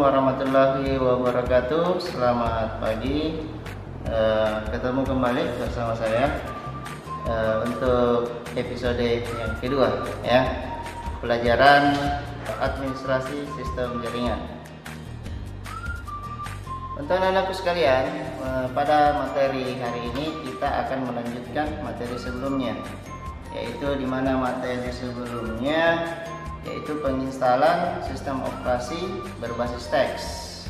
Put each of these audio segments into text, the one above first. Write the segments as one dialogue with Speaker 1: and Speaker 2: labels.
Speaker 1: warahmatullahi wabarakatuh. Selamat pagi. Ketemu kembali bersama saya untuk episode yang kedua, ya, pelajaran administrasi sistem jaringan. Untuk anak-anakku sekalian, pada materi hari ini kita akan melanjutkan materi sebelumnya, yaitu di mana materi sebelumnya yaitu penginstalan sistem operasi berbasis teks.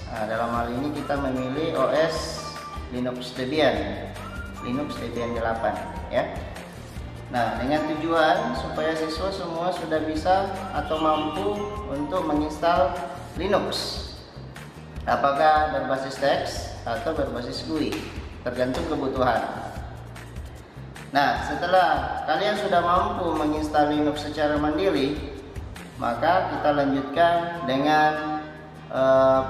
Speaker 1: Nah, dalam hal ini kita memilih OS Linux Debian 8, ya. Nah, dengan tujuan supaya siswa semua sudah bisa atau mampu untuk menginstal Linux, apakah berbasis teks atau berbasis GUI, tergantung kebutuhan. Nah, setelah kalian sudah mampu menginstal Linux secara mandiri, maka kita lanjutkan dengan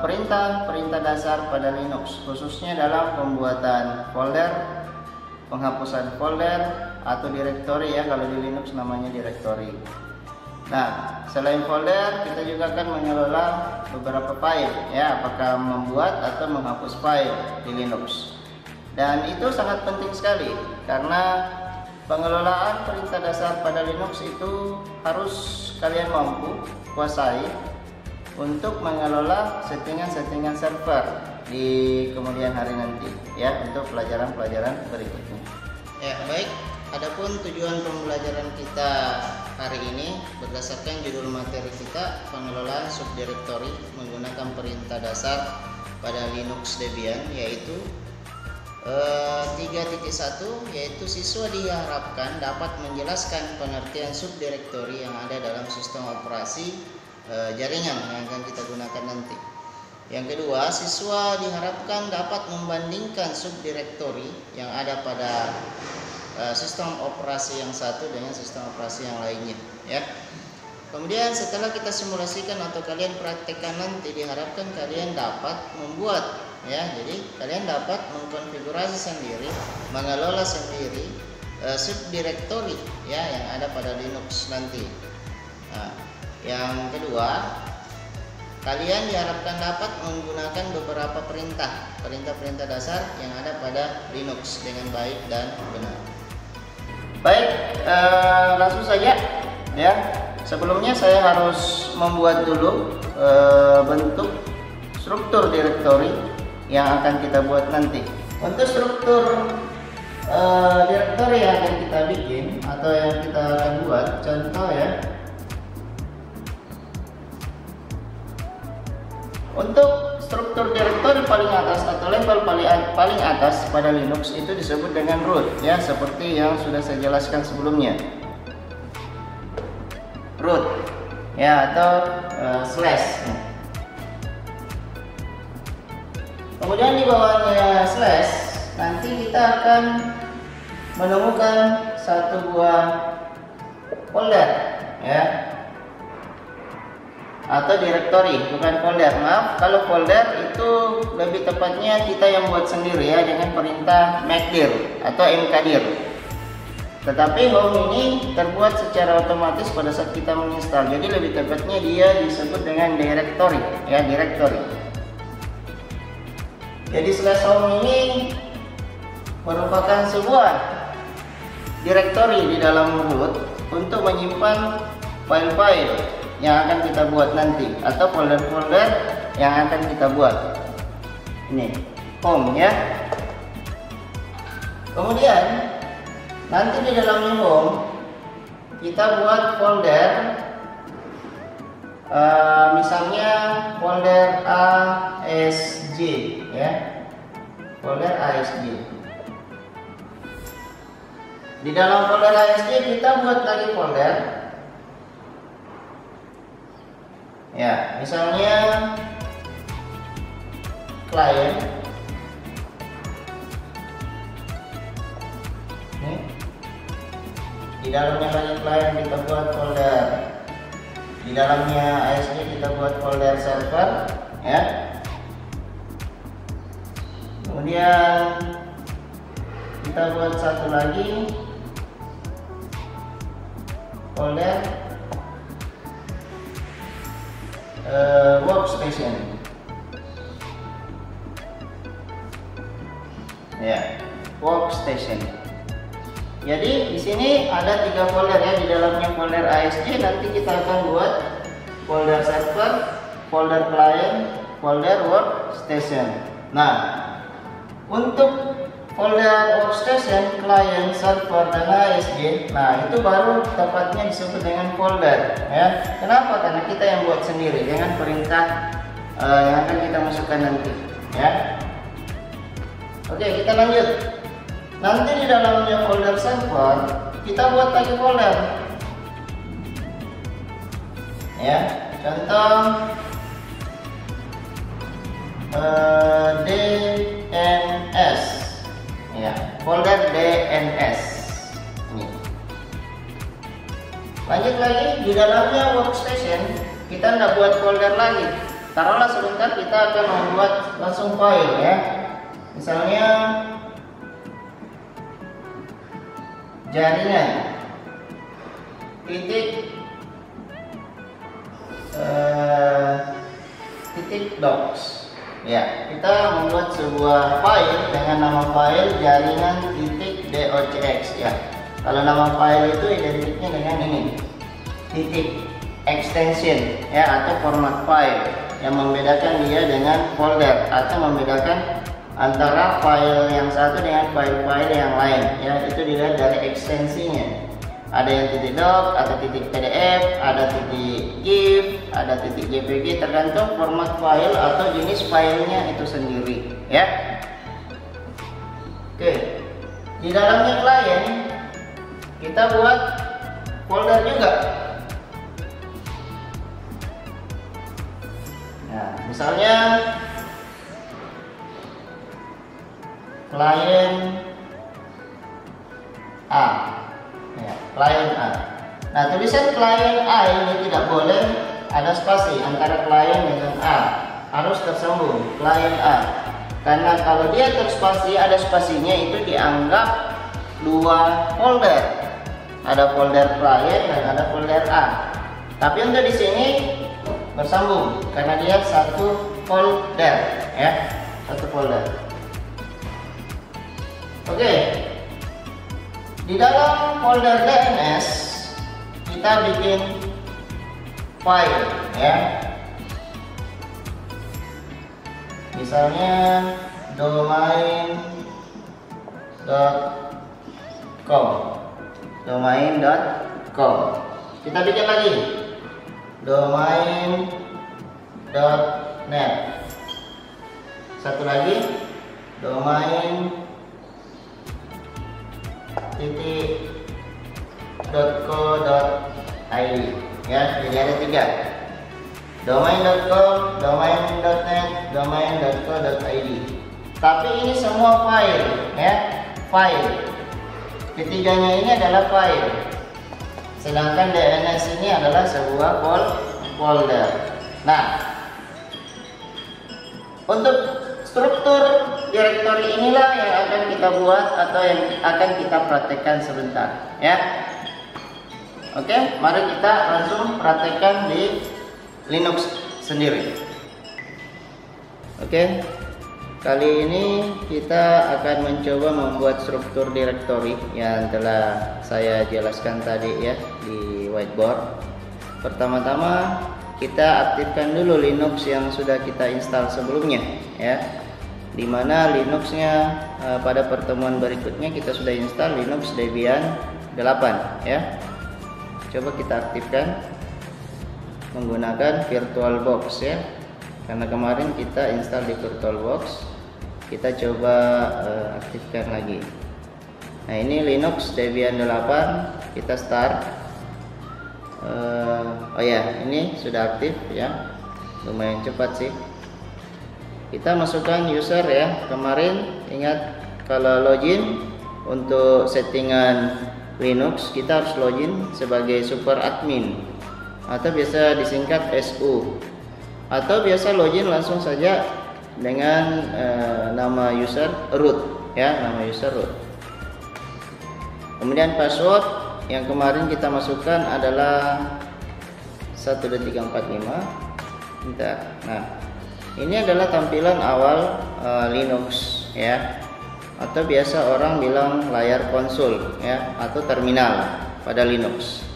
Speaker 1: perintah-perintah dasar pada Linux, khususnya dalam pembuatan folder, penghapusan folder atau direktori, ya, kalau di Linux namanya direktori. Nah, selain folder, kita juga akan mengelola beberapa file, ya, apakah membuat atau menghapus file di Linux. Dan itu sangat penting sekali karena pengelolaan perintah dasar pada Linux itu harus kalian mampu kuasai untuk mengelola settingan-settingan server di kemudian hari nanti, ya, untuk pelajaran-pelajaran berikutnya. Ya, baik. Adapun tujuan pembelajaran kita hari ini berdasarkan judul materi kita, pengelolaan subdirektori menggunakan perintah dasar pada Linux Debian, yaitu 3.1, yaitu siswa diharapkan dapat menjelaskan pengertian subdirektori yang ada dalam sistem operasi jaringan yang akan kita gunakan nanti. Yang kedua, siswa diharapkan dapat membandingkan subdirektori yang ada pada sistem operasi yang satu dengan sistem operasi yang lainnya, ya. Kemudian setelah kita simulasikan atau kalian praktekkan nanti, diharapkan kalian dapat membuat, ya, jadi kalian dapat mengkonfigurasi sendiri, mengelola sendiri subdirektori, ya, yang ada pada Linux nanti. Nah, yang kedua, kalian diharapkan dapat menggunakan beberapa perintah dasar yang ada pada Linux dengan baik dan benar. Baik, langsung saja, ya. Sebelumnya saya harus membuat dulu bentuk struktur direktori yang akan kita buat nanti. Untuk struktur direktori yang akan kita bikin atau yang kita akan buat, contoh, ya. Untuk struktur direktori paling atas atau level paling atas pada Linux itu disebut dengan root, ya, seperti yang sudah saya jelaskan sebelumnya. Root, ya, atau slash. Kemudian di bawahnya slash, nanti kita akan menemukan satu buah folder, ya, atau direktori, bukan folder. Maaf, kalau folder itu lebih tepatnya kita yang buat sendiri, ya, dengan perintah mkdir atau mkdir. Tetapi home ini terbuat secara otomatis pada saat kita menginstal, jadi lebih tepatnya dia disebut dengan directory, ya, directory. Jadi slash home ini merupakan sebuah directory di dalam root untuk menyimpan file-file yang akan kita buat nanti atau folder-folder yang akan kita buat. Ini home, ya. Kemudian nanti di dalam home kita buat folder, misalnya folder ASJ, ya, folder ASJ. Di dalam folder ASJ kita buat lagi folder, ya, misalnya client. Nih, di dalamnya lagi client kita buat folder, di dalamnya ASJ kita buat folder server, ya. Kemudian kita buat satu lagi folder workstation. ya, workstation. Jadi di sini ada 3 folder ya, di dalamnya folder ASG. Nanti kita akan buat folder server, folder client, folder workstation. Nah, untuk folder workstation, client, server, dan ASG, nah itu baru tepatnya disebut dengan folder ya. Kenapa? Karena kita yang buat sendiri dengan perintah yang akan kita masukkan nanti ya. Oke, kita lanjut. Nanti di dalamnya folder server kita buat lagi folder ya. Contoh DNS ya, folder DNS ini. Lanjut lagi, di dalamnya workstation kita tidak buat folder lagi. Taruhlah sebentar kita akan membuat langsung file ya. Misalnya jaringan titik docs ya. Kita membuat sebuah file dengan nama file jaringan titik docx ya. Kalau nama file itu identiknya dengan ini, titik extension ya, atau format file yang membedakan dia dengan folder atau membedakan antara file yang satu dengan file-file yang lain ya. Itu dilihat dari ekstensinya. Ada yang titik doc, ada titik PDF, ada titik GIF, ada titik JPG, tergantung format file atau jenis filenya itu sendiri ya. Oke, di dalamnya klien kita buat folder juga. Nah, misalnya klien A ya, klien A. Nah, tulisan klien A ini tidak boleh ada spasi antara klien dengan A, harus tersambung klien A. Karena kalau dia terspasi, ada spasinya, itu dianggap 2 folder. Ada folder klien dan ada folder A. Tapi untuk di sini bersambung karena dia satu folder ya, satu folder. Oke, di dalam folder DNS kita bikin file ya. Misalnya domain.com. Kita bikin lagi domain.net. Satu lagi domain.co.id ya. Jadi ada 3, domain.com, domain.net, domain.co.id. Tapi ini semua file ya, file. Ketiganya ini adalah file, sedangkan DNS ini adalah sebuah folder. Nah, untuk struktur direktori inilah yang akan kita buat atau yang akan kita praktekkan sebentar ya. Oke, mari kita langsung praktekkan di Linux sendiri. Oke, kali ini kita akan mencoba membuat struktur direktori yang telah saya jelaskan tadi ya di whiteboard. Pertama-tama kita aktifkan dulu Linux yang sudah kita install sebelumnya ya. Dimana Linuxnya pada pertemuan berikutnya kita sudah install Linux Debian 8 ya. Coba kita aktifkan menggunakan VirtualBox ya, karena kemarin kita install di VirtualBox. Kita coba aktifkan lagi. Nah, ini Linux Debian 8, kita start. Oh ya, ini sudah aktif ya, lumayan cepat sih. Kita masukkan user ya. Kemarin ingat kalau login untuk settingan Linux kita harus login sebagai super admin atau biasa disingkat SU, atau biasa login langsung saja dengan nama user root ya, nama user root. Kemudian password yang kemarin kita masukkan adalah 12345. Nah, ini adalah tampilan awal Linux ya, atau biasa orang bilang layar konsol ya, atau terminal pada Linux.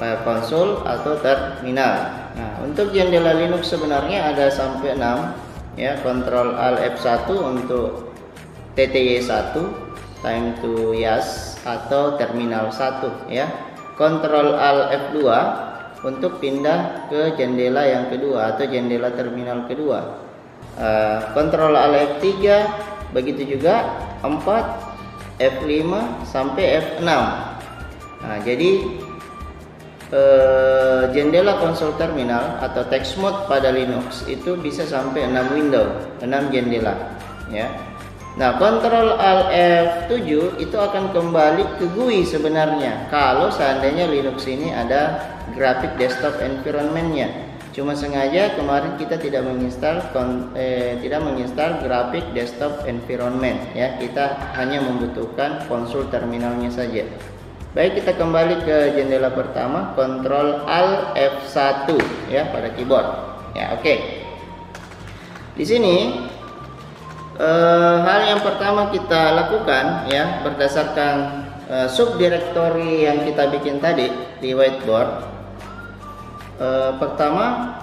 Speaker 1: Layar konsol atau terminal. Nah, untuk jendela Linux sebenarnya ada sampai 6 ya. Ctrl Alt F1 untuk TTY1, time to YAS atau terminal 1 ya. Ctrl Alt F2 untuk pindah ke jendela yang kedua atau jendela terminal kedua. Ctrl Alt F3, begitu juga 4, F5 sampai F6. Nah, jadi jendela konsol terminal atau text mode pada Linux itu bisa sampai 6 window, 6 jendela ya. Nah, Ctrl Alt F7 itu akan kembali ke GUI sebenarnya kalau seandainya Linux ini ada graphic desktop environment-nya. Cuma sengaja kemarin kita tidak menginstal graphic desktop environment ya. Kita hanya membutuhkan konsol terminalnya saja. Baik, kita kembali ke jendela pertama, Ctrl Alt F1 ya pada keyboard. Ya, oke. Di sini hal yang pertama kita lakukan ya, berdasarkan subdirectory yang kita bikin tadi di whiteboard. Pertama,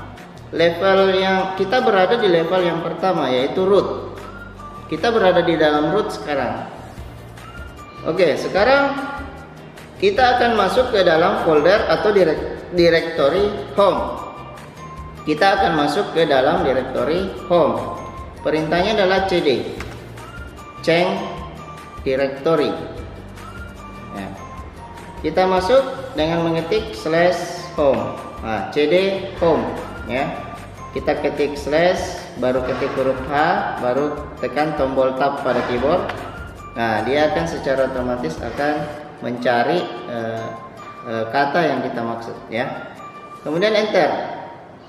Speaker 1: level yang kita berada di level yang pertama yaitu root. Kita berada di dalam root sekarang. Oke, sekarang kita akan masuk ke dalam folder atau directory home. Kita akan masuk ke dalam directory home. Perintahnya adalah cd, change directory. Ya. Kita masuk dengan mengetik /home. Nah, cd home ya. Kita ketik /, baru ketik huruf H, baru tekan tombol tab pada keyboard. Nah, dia akan secara otomatis akan mencari kata yang kita maksud ya. Kemudian enter.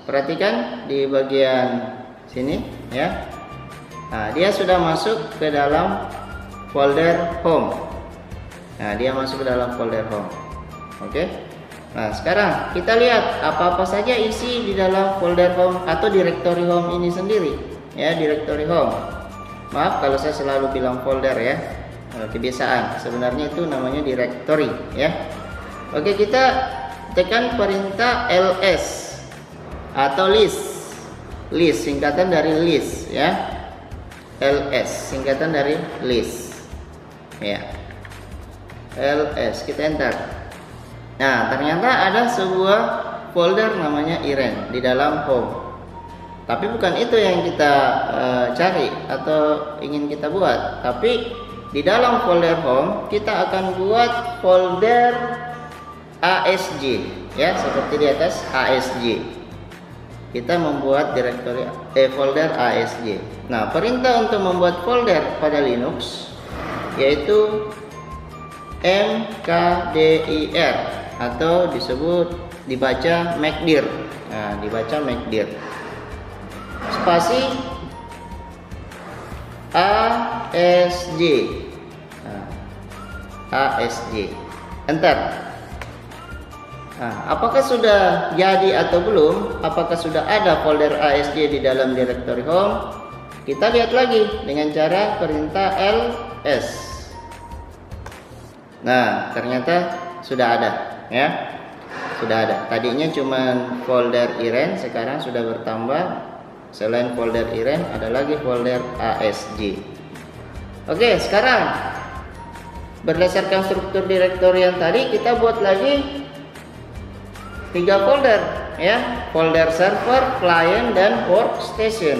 Speaker 1: Perhatikan di bagian sini ya. Nah, dia sudah masuk ke dalam folder home. Nah, dia masuk ke dalam folder home. Oke. Nah, sekarang kita lihat apa-apa saja isi di dalam folder home atau directory home ini sendiri ya, directory home. Maaf kalau saya selalu bilang folder ya. Kebiasaan, sebenarnya itu namanya directory ya. Oke, kita tekan perintah ls atau list singkatan dari list ya. ls singkatan dari list ya. ls, kita enter. Nah, ternyata ada sebuah folder namanya iren di dalam home, tapi bukan itu yang kita cari atau ingin kita buat. Tapi di dalam folder home kita akan buat folder ASJ ya, seperti di atas ASJ. Kita membuat directory folder ASJ. Nah, perintah untuk membuat folder pada Linux yaitu mkdir atau dibaca mkdir. Nah, dibaca mkdir. Spasi ASJ. ASJ. Enter. Nah, apakah sudah jadi atau belum? Apakah sudah ada folder ASJ di dalam directory home? Kita lihat lagi dengan cara perintah ls. Nah, ternyata sudah ada ya. Sudah ada. Tadinya cuma folder iren, sekarang sudah bertambah. Selain folder iren ada lagi folder ASJ. Oke, sekarang berdasarkan struktur directory yang tadi kita buat lagi 3 folder ya, folder server, client dan workstation.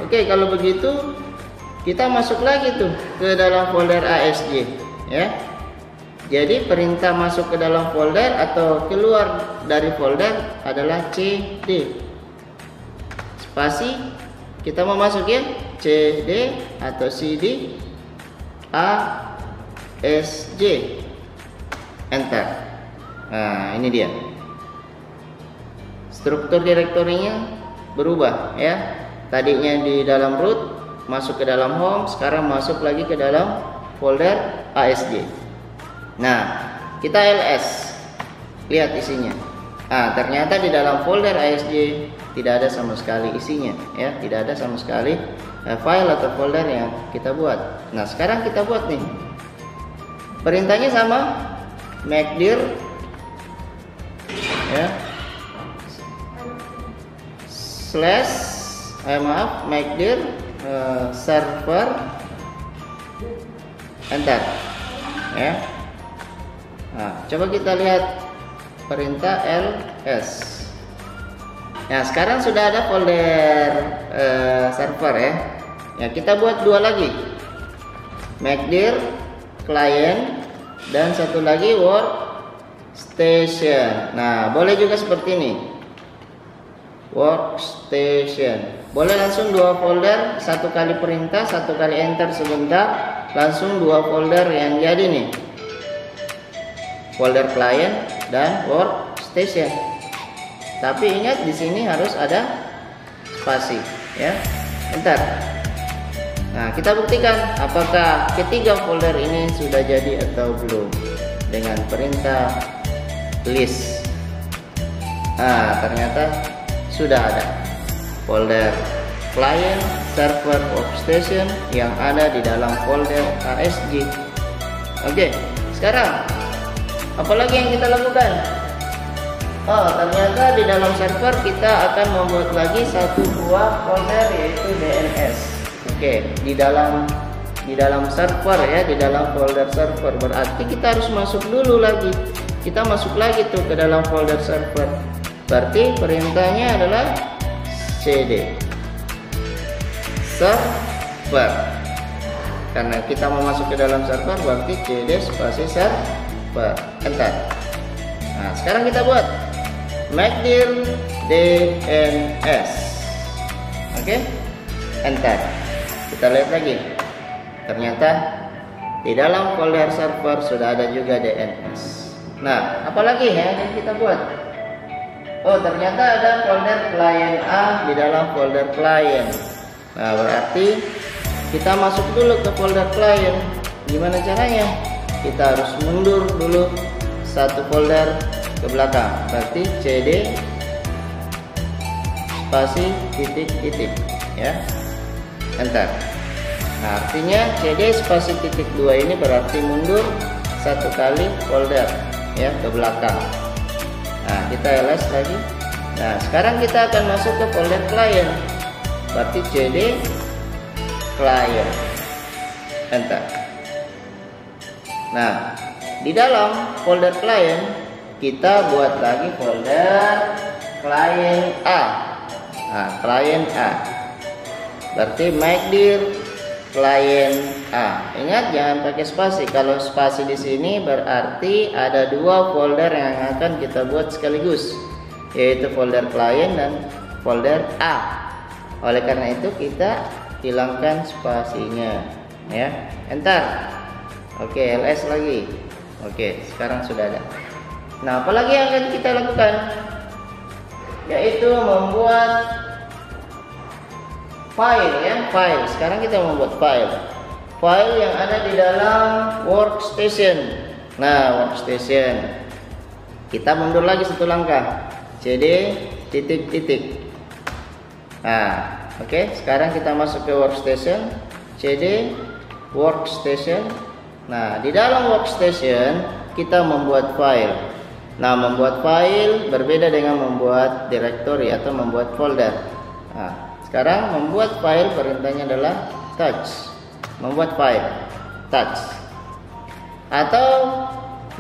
Speaker 1: Oke, kalau begitu kita masuk lagi tuh ke dalam folder ASJ ya. Jadi perintah masuk ke dalam folder atau keluar dari folder adalah cd. Spasi, kita mau masuk ya, cd atau cd ASJ. Enter. Nah, ini dia. Struktur direktorinya berubah ya. Tadinya di dalam root, masuk ke dalam home, sekarang masuk lagi ke dalam folder ASJ. Nah, kita ls. Lihat isinya. Nah, ternyata di dalam folder ASJ tidak ada sama sekali isinya, ya, tidak ada sama sekali file atau folder yang kita buat. Nah, sekarang kita buat nih. Perintahnya sama, make dir, ya, make dir server, enter, ya. Nah, coba kita lihat perintah ls. Nah, sekarang sudah ada folder server, ya. Ya, kita buat dua lagi, make dir client dan satu lagi workstation. Nah, boleh juga seperti ini, workstation. Boleh langsung dua folder, satu kali perintah, satu kali enter sebentar, langsung dua folder yang jadi nih, folder client dan workstation. Tapi ingat, di sini harus ada spasi, ya. Enter. Nah, kita buktikan apakah ketiga folder ini sudah jadi atau belum dengan perintah list. Nah, ternyata sudah ada folder client, server, workstation yang ada di dalam folder ASG. Oke, sekarang apalagi yang kita lakukan? Oh, ternyata di dalam server kita akan membuat lagi satu buah folder, yaitu DNS. Oke, di dalam server, ya, di dalam folder server. Berarti kita harus masuk dulu lagi. Kita masuk lagi tuh ke dalam folder server. Berarti perintahnya adalah cd server. Karena kita mau masuk ke dalam server, berarti cd spasi server, enter. Nah, sekarang kita buat make dir DNS. Oke, enter. Kita lihat lagi, ternyata di dalam folder server sudah ada juga DNS. Nah, apalagi ya yang kita buat? Oh, ternyata ada folder client A di dalam folder client. Nah, berarti kita masuk dulu ke folder client. Gimana caranya? Kita harus mundur dulu satu folder ke belakang. Berarti cd spasi titik, ya, enter. Nah, artinya cd spasi titik 2 ini berarti mundur satu kali folder, ya, ke belakang. Nah, kita ls lagi. Nah, sekarang kita akan masuk ke folder client. Berarti cd client, enter. Nah, di dalam folder client kita buat lagi folder client A. Nah, client A. Berarti make dir client A. Ingat, jangan pakai spasi. Kalau spasi di sini berarti ada dua folder yang akan kita buat sekaligus, yaitu folder client dan folder A. Oleh karena itu kita hilangkan spasinya, ya, enter. Oke, ls lagi. Oke, sekarang sudah ada. Nah, apalagi yang akan kita lakukan? Yaitu membuat file, ya, file. Sekarang kita membuat file yang ada di dalam workstation. Nah, workstation. Kita mundur lagi satu langkah, cd titik. Nah, oke, sekarang kita masuk ke workstation, cd workstation. Nah, di dalam workstation kita membuat file. Nah, membuat file berbeda dengan membuat directory atau membuat folder. Nah, sekarang membuat file perintahnya adalah touch. Membuat file, touch. Atau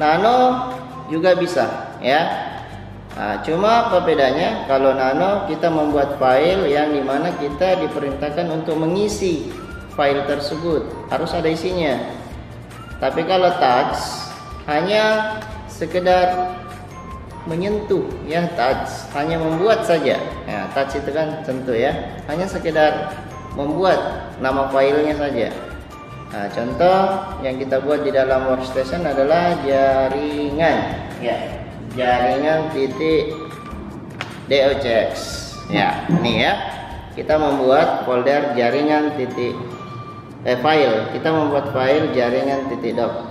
Speaker 1: nano juga bisa, ya. Nah, cuma apa bedanya? Kalau nano kita membuat file yang dimana kita diperintahkan untuk mengisi file tersebut, harus ada isinya. Tapi kalau touch hanya sekedar menyentuh, ya, touch hanya membuat saja. Ya, touch itu kan sentuh, ya, hanya sekedar membuat nama filenya saja. Nah, contoh yang kita buat di dalam workstation adalah jaringan, ya, jaringan titik docx. Ya, ini ya, kita membuat folder jaringan titik file. Kita membuat file jaringan titik doc,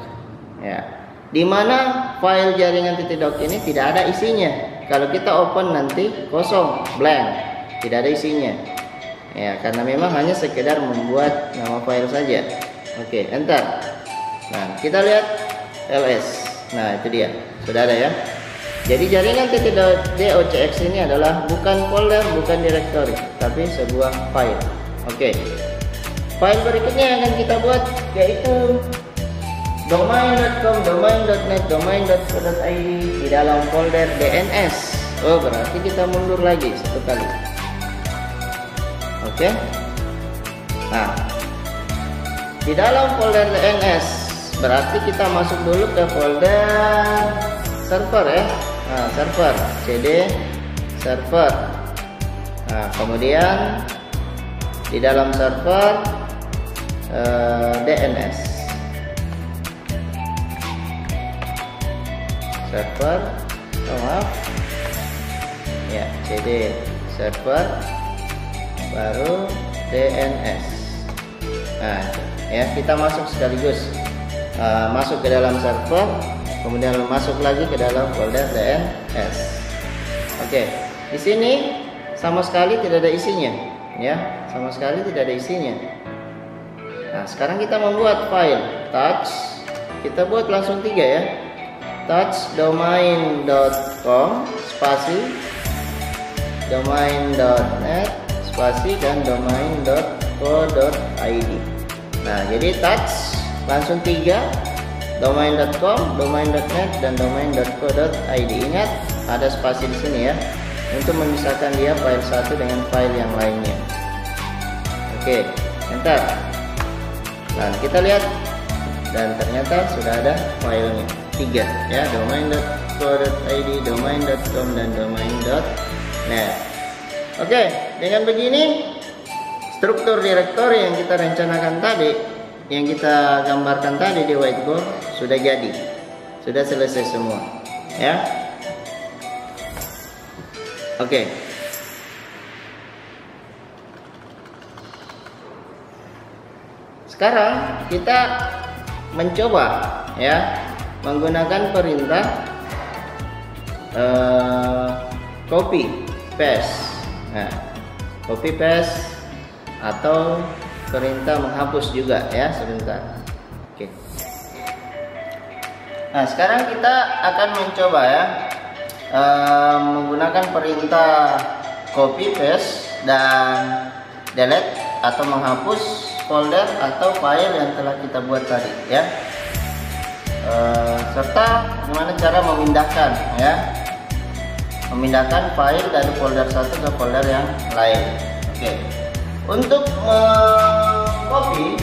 Speaker 1: ya, di mana file jaringan titik doc ini tidak ada isinya kalau kita open nanti kosong, blank, tidak ada isinya. Ya, karena memang hanya sekedar membuat nama file saja. Oke, enter. Nah, kita lihat ls. Nah, itu dia, sudah ada ya. Jadi jaringan .docx ini adalah bukan folder, bukan directory, tapi sebuah file. Oke. File berikutnya yang akan kita buat yaitu domain.com, domain.net, domain.co.id di dalam folder DNS. Oh, berarti kita mundur lagi satu kali. Oke. Nah, di dalam folder DNS berarti kita masuk dulu ke folder server ya. Nah, server cd server. Nah, kemudian di dalam server DNS server, maaf ya, cd server baru DNS. Nah ya, kita masuk sekaligus, masuk ke dalam server, kemudian masuk lagi ke dalam folder DNS. Oke, di sini sama sekali tidak ada isinya ya, sama sekali tidak ada isinya. Nah, sekarang kita membuat file touch, kita buat langsung 3 ya, touch domain.com spasi domain.net spasi dan domain.co.id. Nah, jadi touch langsung 3, domain.com, domain.net dan domain.co.id. Ingat ada spasi di sini ya, untuk memisahkan dia file satu dengan file yang lainnya. Oke, enter. Nah, kita lihat dan ternyata sudah ada filenya 3 ya, domain.co.id, domain.com dan domain.net. Oke, dengan begini struktur direktori yang kita rencanakan tadi, yang kita gambarkan tadi di whiteboard sudah jadi, sudah selesai semua ya. Oke. Sekarang kita mencoba ya menggunakan perintah copy paste. Nah, copy paste atau perintah menghapus juga ya, sebentar. Oke. Nah, sekarang kita akan mencoba ya menggunakan perintah copy paste dan delete atau menghapus folder atau file yang telah kita buat tadi ya, serta gimana cara memindahkan ya, memindahkan file dari folder satu ke folder yang lain. Oke. Untuk mengcopy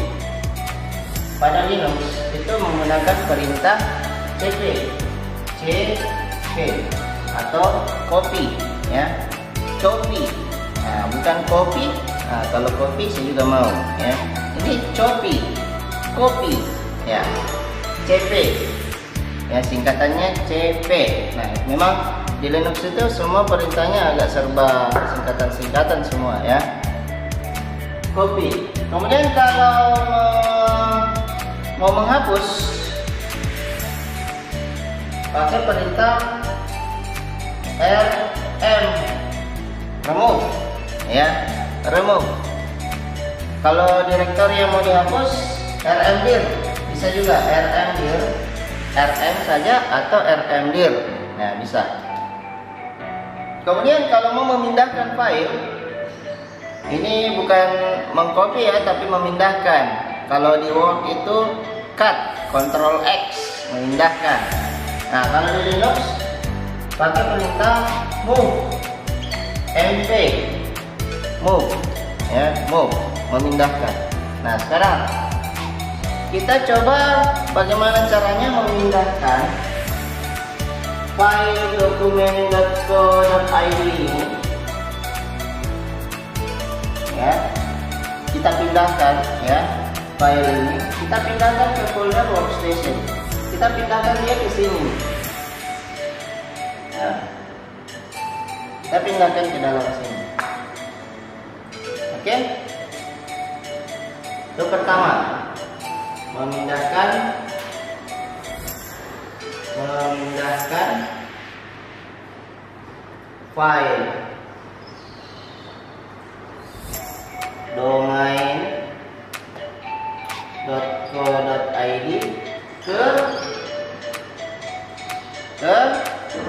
Speaker 1: pada Linux itu menggunakan perintah cp atau copy ya, copy. Nah, bukan copy. Nah, kalau copy saya juga mau ya. Ini copy ya, cp ya, singkatannya cp. Nah, memang di Linux itu semua perintahnya agak serba singkatan-singkatan semua ya. Copy. Kemudian kalau mau menghapus pakai perintah rm, remove ya, remove. Kalau direktori yang mau dihapus rmdir, bisa juga rmdir, rm saja atau rmdir. Nah, bisa. Kemudian kalau mau memindahkan file, ini bukan mengcopy ya, tapi memindahkan. Kalau di Word itu cut, Ctrl X, memindahkan. Nah, kalau di Linux pakai perintah move, mv, move ya, move, memindahkan. Nah, sekarang kita coba bagaimana caranya memindahkan file dokumen.co.id ini ya. Kita pindahkan ya file ini, kita pindahkan ke folder workstation, kita pindahkan dia ke sini. Nah, kita pindahkan ke dalam sini. Oke. Itu pertama, memindahkan file domain.co.id ke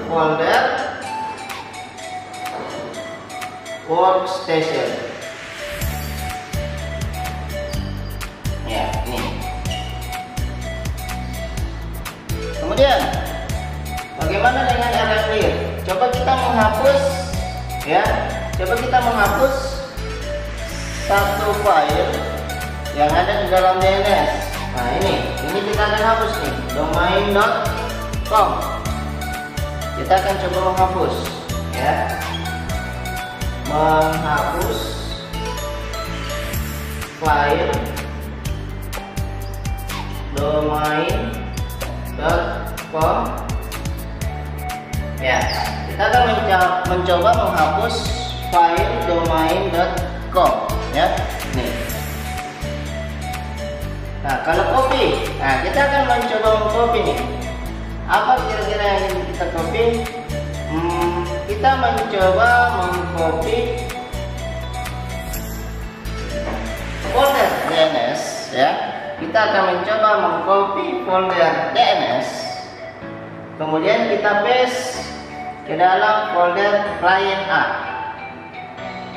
Speaker 1: folder workstation. Ya, ini. Kemudian bagaimana dengan area clear? Coba kita menghapus, ya. Coba kita menghapus satu file yang ada di dalam DNS. Nah, ini kita akan hapus nih, domain.com. Kita akan coba menghapus, ya. Menghapus file domain.com. Ya, kita akan mencoba menghapus file domain.com, ya. Nih. Nah, kalau copy, nah kita akan mencoba mengcopy nih. Apa kira-kira yang ingin kita copy? Kita mencoba mengcopy folder DNS, ya. Kita akan mencoba mengcopy folder DNS. Kemudian kita paste ke dalam folder client A.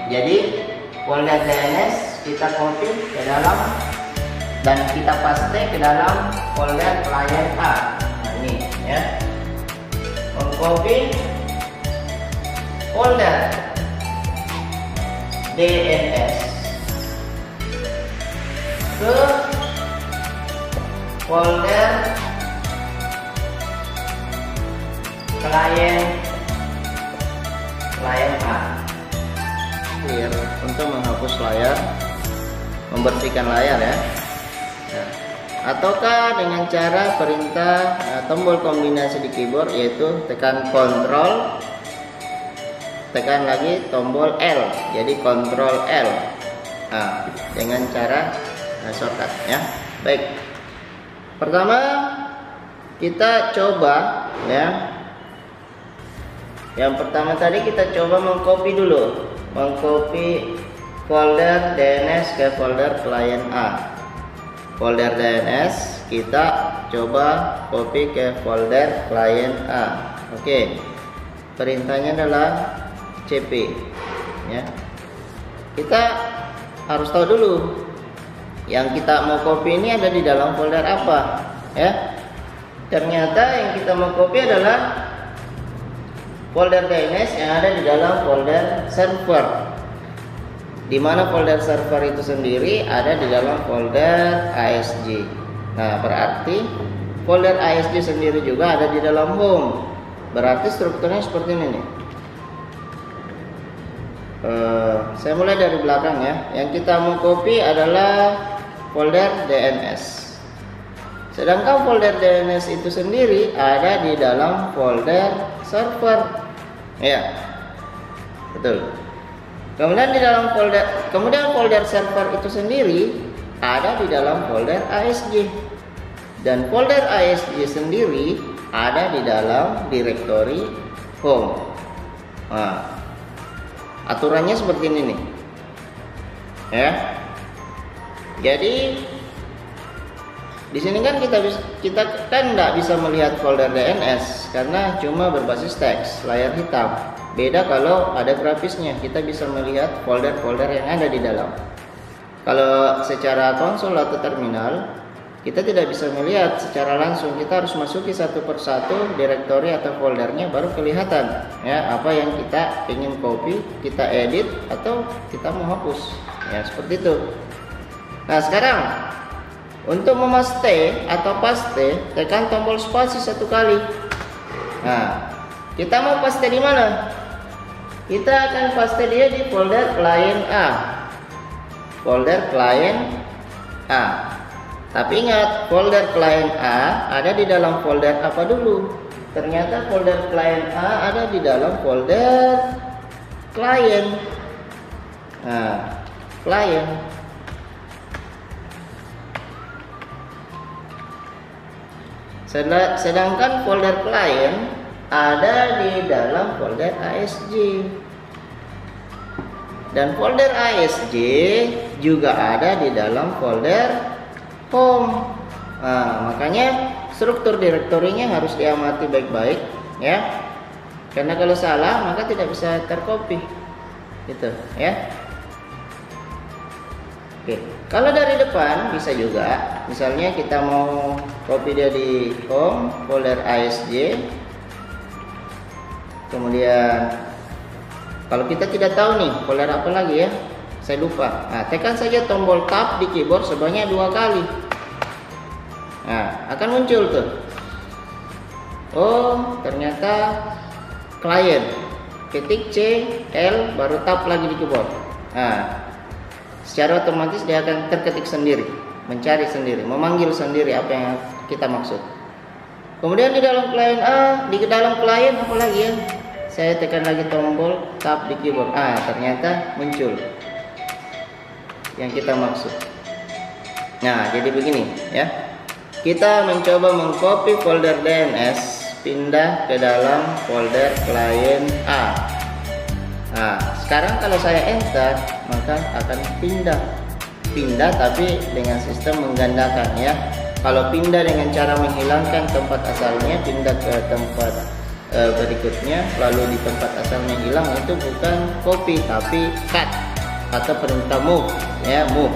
Speaker 1: Jadi folder DNS kita copy ke dalam dan kita paste ke dalam folder client A. Nah, ini, ya. Mengcopy folder DNS ke folder client A. Clear untuk menghapus layar, membersihkan layar, ya. Nah, ataukah dengan cara perintah tombol kombinasi di keyboard, yaitu tekan Ctrl, tekan lagi tombol L, jadi Ctrl L. Nah, dengan cara shortcut, ya. Baik. Pertama kita coba, ya. Yang pertama tadi kita coba mengcopy dulu, mengcopy folder DNS ke folder client A. Folder DNS kita coba copy ke folder client A. Oke. Perintahnya adalah cp, ya. Kita harus tahu dulu yang kita mau copy ini ada di dalam folder apa, ya. Ternyata yang kita mau copy adalah folder DNS yang ada di dalam folder server, di mana folder server itu sendiri ada di dalam folder ASG. Nah, berarti folder ASG sendiri juga ada di dalam home. Berarti strukturnya seperti ini nih. Saya mulai dari belakang, ya. Yang kita mau copy adalah folder DNS. Sedangkan folder DNS itu sendiri ada di dalam folder server, ya, betul. Kemudian folder server itu sendiri ada di dalam folder ASG, dan folder ASG sendiri ada di dalam directory home. Nah, aturannya seperti ini nih, ya. Jadi di sini kan kita kan nggak bisa melihat folder DNS karena cuma berbasis teks, layar hitam. Beda kalau ada grafisnya, kita bisa melihat folder-folder yang ada di dalam. Kalau secara konsol atau terminal, kita tidak bisa melihat secara langsung. Kita harus masuki satu persatu directory atau foldernya, baru kelihatan, ya, apa yang kita ingin copy, kita edit atau kita mau hapus, ya, seperti itu. Nah, sekarang untuk memaste atau paste, tekan tombol spasi satu kali. Nah, kita mau paste di mana? Kita akan paste dia di folder client A. Folder client A. Tapi ingat, folder client A ada di dalam folder apa dulu? Ternyata folder client A ada di dalam folder client. Nah, client. Sedangkan folder client ada di dalam folder ASJ. Dan folder ASJ juga ada di dalam folder home. Nah, makanya struktur direktorinya harus diamati baik-baik ya. Karena kalau salah maka tidak bisa tercopy. Gitu ya. Oke, kalau dari depan bisa juga. Misalnya kita mau copy dia di home folder ASJ. Kemudian kalau kita tidak tahu nih folder apa lagi ya, saya lupa. Nah, tekan saja tombol tab di keyboard sebanyak 2 kali. Nah, akan muncul tuh. Oh, ternyata klien. Ketik C, L, baru tab lagi di keyboard. Nah, secara otomatis dia akan terketik sendiri, mencari sendiri, memanggil sendiri apa yang kita maksud. Kemudian di dalam klien A, di dalam klien apa lagi ya? Saya tekan lagi tombol tab di keyboard. Ternyata muncul yang kita maksud. Nah, jadi begini ya. Kita mencoba mengcopy folder DNS, pindah ke dalam folder klien A. Nah, sekarang kalau saya enter, maka akan pindah tapi dengan sistem menggandakan ya. Kalau pindah dengan cara menghilangkan tempat asalnya, pindah ke tempat berikutnya, lalu di tempat asalnya hilang, itu bukan copy tapi cut atau perintah move ya, move.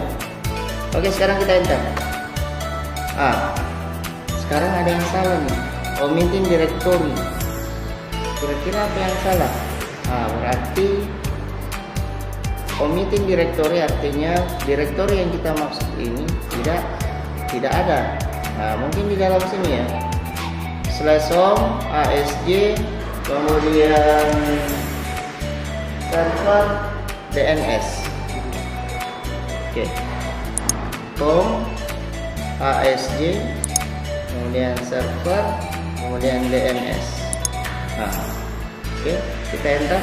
Speaker 1: Oke, sekarang kita enter. Sekarang ada yang salah nih, omitting directory. Kira-kira apa yang salah? Berarti omitting directory artinya directory yang kita maksud ini tidak ada. Mungkin di dalam sini ya, /home ASJ, kemudian server DNS. Oke, home ASJ, kemudian server, kemudian DNS. Oke, kita enter.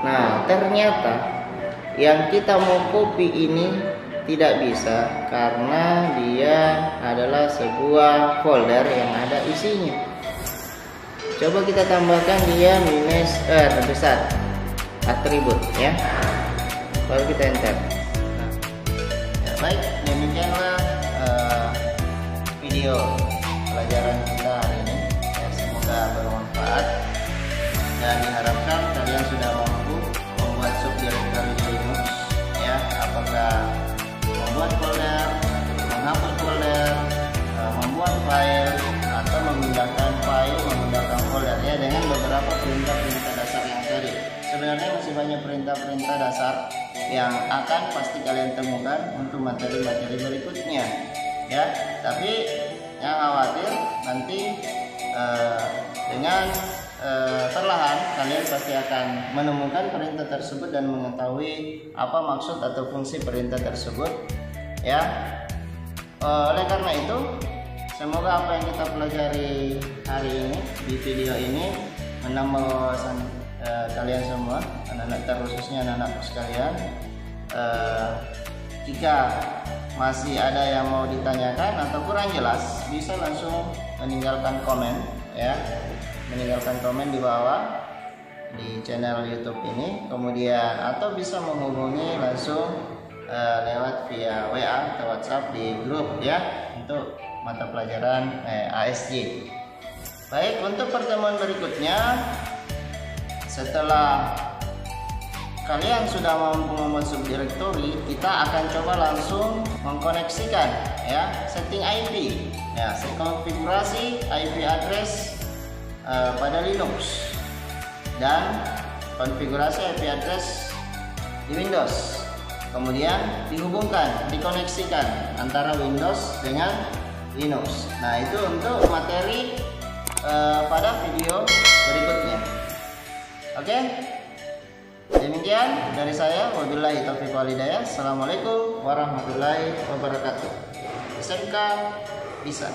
Speaker 1: Nah, ternyata yang kita mau copy ini tidak bisa karena dia adalah sebuah folder yang ada isinya. Coba kita tambahkan dia -R besar atribut ya. Baru kita enter. Baik, demikianlah video pelajaran kita hari ini. Semoga bermanfaat dan diharapkan kalian sudah mampu membuat subdirectory di Linux ya. Apakah membuat folder, menghapus folder, membuat file, atau memindahkan file, memindahkan folder ya, dengan beberapa perintah-perintah dasar yang tadi. Sebenarnya masih banyak perintah-perintah dasar yang akan pasti kalian temukan untuk materi-materi berikutnya ya. Tapi jangan khawatir, nanti dengan perlahan kalian pasti akan menemukan perintah tersebut dan mengetahui apa maksud atau fungsi perintah tersebut ya. Oleh karena itu, semoga apa yang kita pelajari hari ini di video ini menambah wawasan kalian semua, anak-anak, terkhususnya anak-anakku sekalian. Jika masih ada yang mau ditanyakan atau kurang jelas, bisa langsung meninggalkan komen ya, meninggalkan komen di bawah di channel YouTube ini, kemudian atau bisa menghubungi langsung lewat via WA atau WhatsApp di grup ya, untuk mata pelajaran ASJ. Baik, untuk pertemuan berikutnya, setelah kalian sudah mampu membuat subdirectory, kita akan coba langsung mengkoneksikan ya, setting IP ya, konfigurasi IP address pada Linux dan konfigurasi IP address di Windows. Kemudian dihubungkan, dikoneksikan antara Windows dengan Linux. Nah, itu untuk materi pada video berikutnya. Oke, demikian dari saya. Wabillahi taufiq wal hidayah. Assalamualaikum warahmatullahi wabarakatuh. SMK bisa.